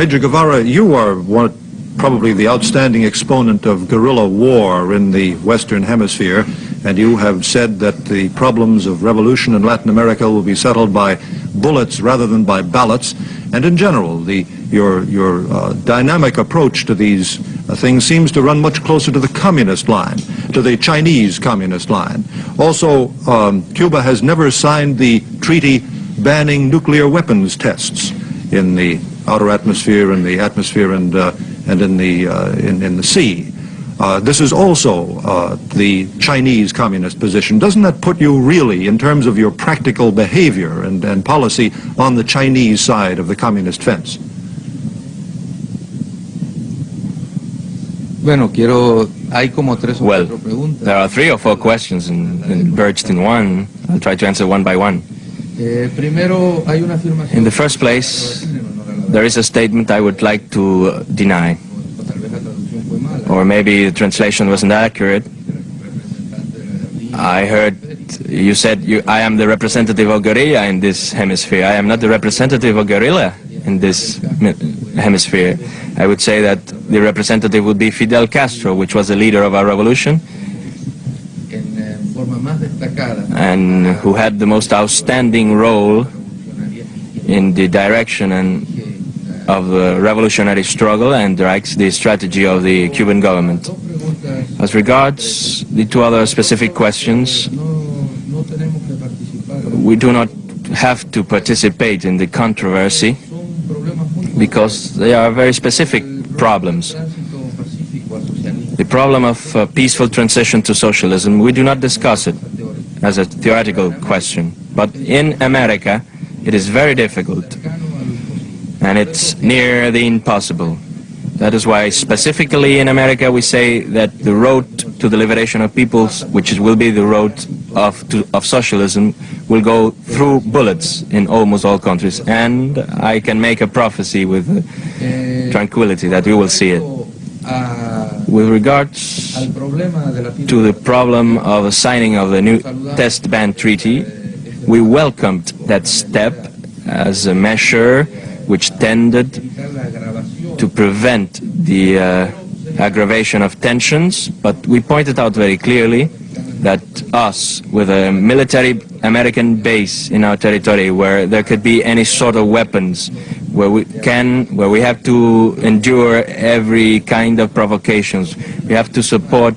Major Guevara, you are probably the outstanding exponent of guerrilla war in the Western Hemisphere, and you have said that the problems of revolution in Latin America will be settled by bullets rather than by ballots. And in general, your dynamic approach to these things seems to run much closer to the communist line, to the Chinese communist line. Also, Cuba has never signed the treaty banning nuclear weapons tests in the outer atmosphere, in the atmosphere, and in the sea. This is also the Chinese communist position. Doesn't that put you really, in terms of your practical behavior and policy, on the Chinese side of the communist fence? Well, there are 3 or 4 questions merged in one. I'll try to answer one by one. In the first place, there is a statement I would like to deny. Or maybe the translation wasn't accurate. I heard you said I am the representative of guerrilla in this hemisphere. I am not the representative of guerrilla in this hemisphere. I would say that the representative would be Fidel Castro, which was the leader of our revolution, and who had the most outstanding role in the direction of the revolutionary struggle and directs the strategy of the Cuban government. As regards the 2 other specific questions, we do not have to participate in the controversy because they are very specific problems. The problem of peaceful transition to socialism, we do not discuss it as a theoretical question, but in America it is very difficult and it's near the impossible. That is why specifically in America we say that the road to the liberation of peoples, which will be the road of socialism, will go through bullets in almost all countries. And I can make a prophecy with tranquility that we will see it. With regards to the problem of the signing of the new test ban treaty, we welcomed that step as a measure which tended to prevent the aggravation of tensions, but we pointed out very clearly that us, with a military American base in our territory where there could be any sort of weapons, where we have to endure every kind of provocations, we have to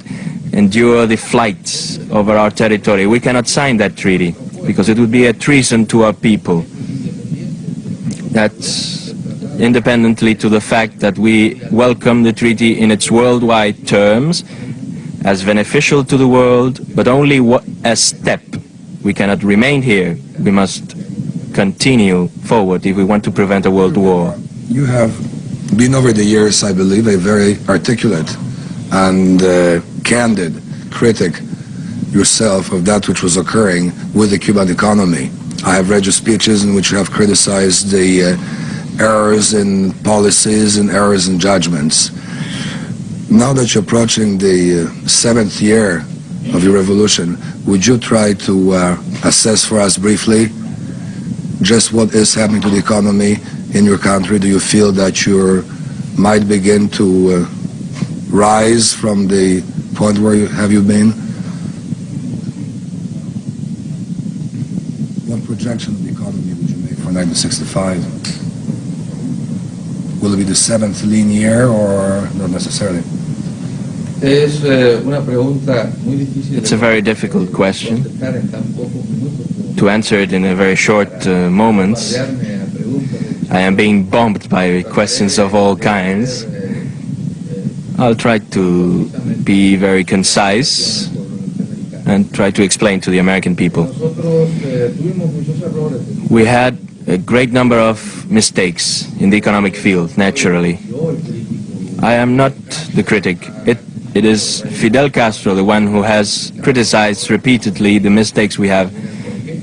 endure the flights over our territory. We cannot sign that treaty because it would be a treason to our people. That's independently to the fact that we welcome the treaty in its worldwide terms as beneficial to the world, but only a step. We cannot remain here. We must continue forward if we want to prevent a world war. You have been over the years, I believe, a very articulate and candid critic yourself of that which was occurring with the Cuban economy. I have read your speeches in which you have criticized the errors in policies and errors in judgments. Now that you're approaching the 7th year of your revolution, would you try to assess for us briefly just what is happening to the economy in your country? Do you feel that you might begin to rise from the point where have you been? What projection of the economy would you make for 1965? Will it be the 7th lean year or not necessarily? It's a very difficult question. To answer it in a very short moments, I am being bombed by questions of all kinds. I'll try to be very concise and try to explain to the American people. We had a great number of mistakes in the economic field, naturally. I am not the critic. It is Fidel Castro, the one who has criticized repeatedly the mistakes we have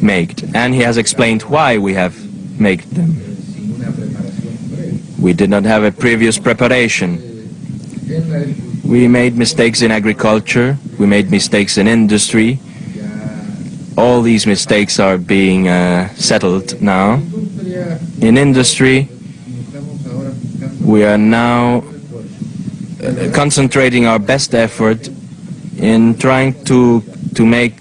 made, and he has explained why we have made them. We did not have a previous preparation. We made mistakes in agriculture, we made mistakes in industry. All these mistakes are being settled now. In industry, We are now concentrating our best effort in trying to make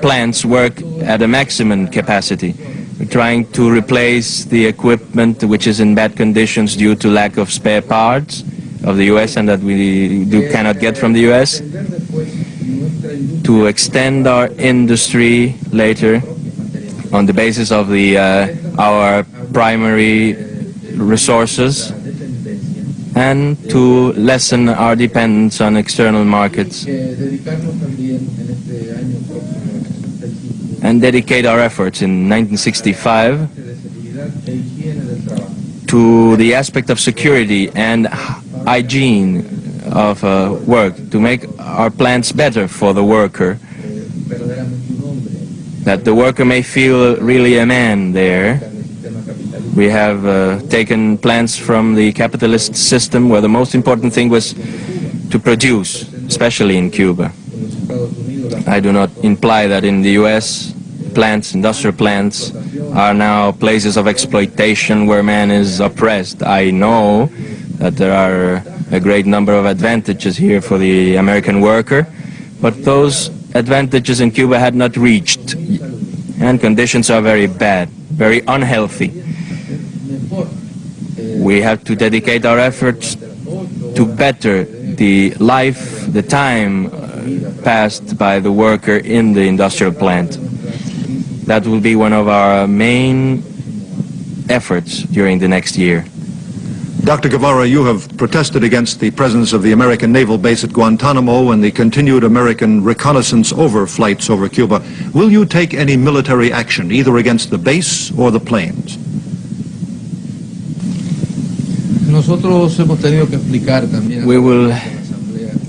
plants work at a maximum capacity. We're trying to replace the equipment which is in bad conditions due to lack of spare parts of the U.S. and that we cannot get from the U.S. To extend our industry later on the basis of our primary resources, and to lessen our dependence on external markets, and dedicate our efforts in 1965 to the aspect of security and hygiene of work, to make our plants better for the worker, that the worker may feel really a man there. We have taken plants from the capitalist system where the most important thing was to produce, especially in Cuba. I do not imply that in the U.S. plants, industrial plants, are now places of exploitation where man is oppressed. I know that there are a great number of advantages here for the American worker, but those advantages in Cuba had not reached, and conditions are very bad, very unhealthy. We have to dedicate our efforts to better the life, the time passed by the worker in the industrial plant. That will be one of our main efforts during the next year. Dr. Guevara, you have protested against the presence of the American naval base at Guantanamo and the continued American reconnaissance overflights over Cuba. Will you take any military action, either against the base or the planes?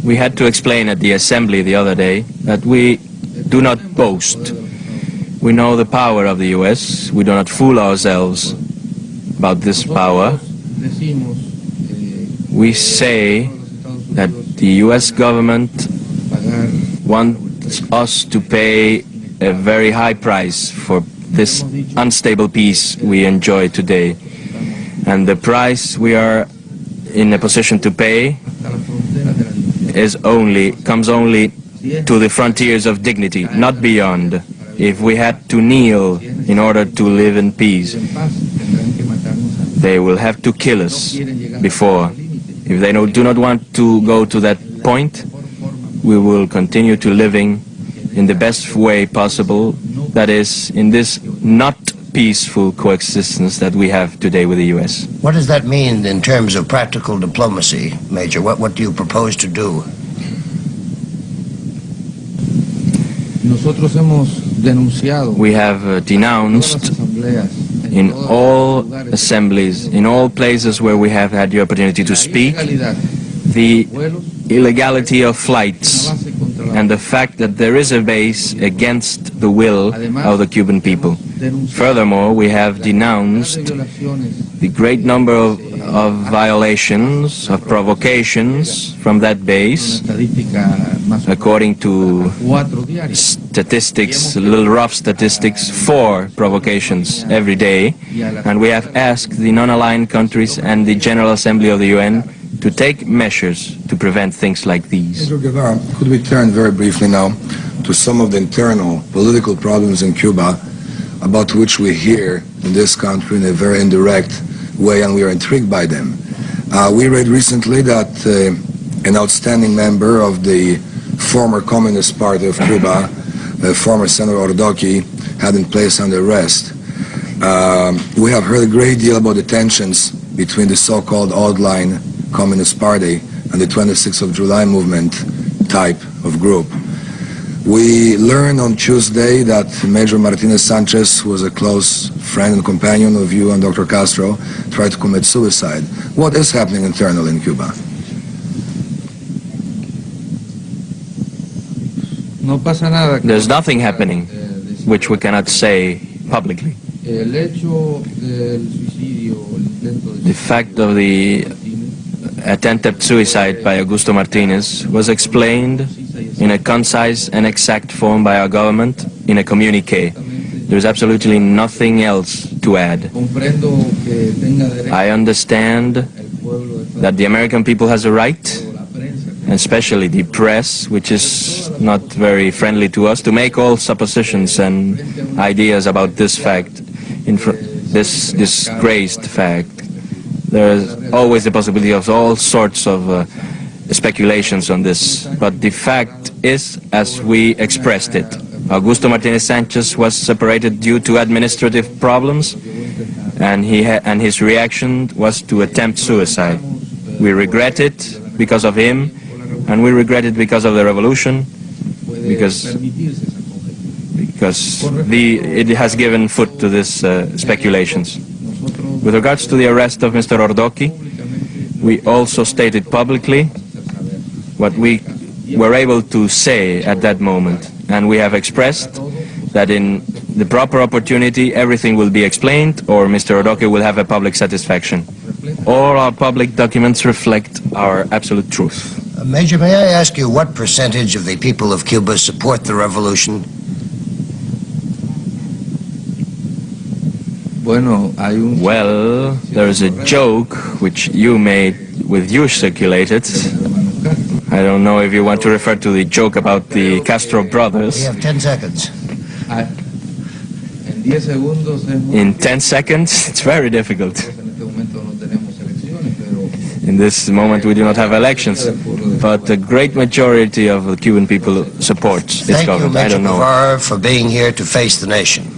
We had to explain at the assembly the other day that we do not boast. We know the power of the U.S. We do not fool ourselves about this power. We say that the U.S. government wants us to pay a very high price for this unstable peace we enjoy today. And the price we are in a position to pay comes only to the frontiers of dignity, not beyond. If we had to kneel in order to live in peace, they will have to kill us before. If they do not want to go to that point, we will continue to living in the best way possible, that is, in this not peaceful coexistence that we have today with the U.S. What does that mean in terms of practical diplomacy, Major? What do you propose to do? We have denounced in all assemblies, in all places where we have had the opportunity to speak, the illegality of flights and the fact that there is a base against the will of the Cuban people. Furthermore, we have denounced the great number of violations, of provocations from that base, according to statistics, little rough statistics, 4 provocations every day. And we have asked the non-aligned countries and the General Assembly of the UN to take measures to prevent things like these. Mr. Guevara, could we turn very briefly now to some of the internal political problems in Cuba about which we hear in this country in a very indirect way, and we are intrigued by them. We read recently that an outstanding member of the former Communist Party of Cuba, former Senator Ordoqui, had been placed under arrest. We have heard a great deal about the tensions between the so-called odd-line Communist Party and the 26th of July movement type of group. We learned on Tuesday that Major Martinez Sanchez, who was a close friend and companion of you and Dr. Castro, tried to commit suicide. What is happening internally in Cuba? There's nothing happening which we cannot say publicly. The fact of the attempted suicide by Augusto Martinez was explained in a concise and exact form by our government in a communique. There's absolutely nothing else to add. I understand that the American people has a right, especially the press, which is not very friendly to us, to make all suppositions and ideas about this fact, this disgraced fact. There is always the possibility of all sorts of speculations on this, but the fact is as we expressed it. Augusto Martinez Sanchez was separated due to administrative problems, and his reaction was to attempt suicide. We regret it because of him, and we regret it because of the revolution, because it has given foot to these speculations. With regards to the arrest of Mr. Ordoqui, we also stated publicly what we were able to say at that moment, and we have expressed that in the proper opportunity everything will be explained, or Mr. Ordoqui will have a public satisfaction. All our public documents reflect our absolute truth. Major, may I ask you what percentage of the people of Cuba support the revolution? Well, there is a joke which you made with you circulated. I don't know if you want to refer to the joke about the Castro brothers. You have 10 seconds. In 10 seconds, it's very difficult. In this moment, we do not have elections, but the great majority of the Cuban people supports its government. Thank you, Major Guevara, for being here to face the nation.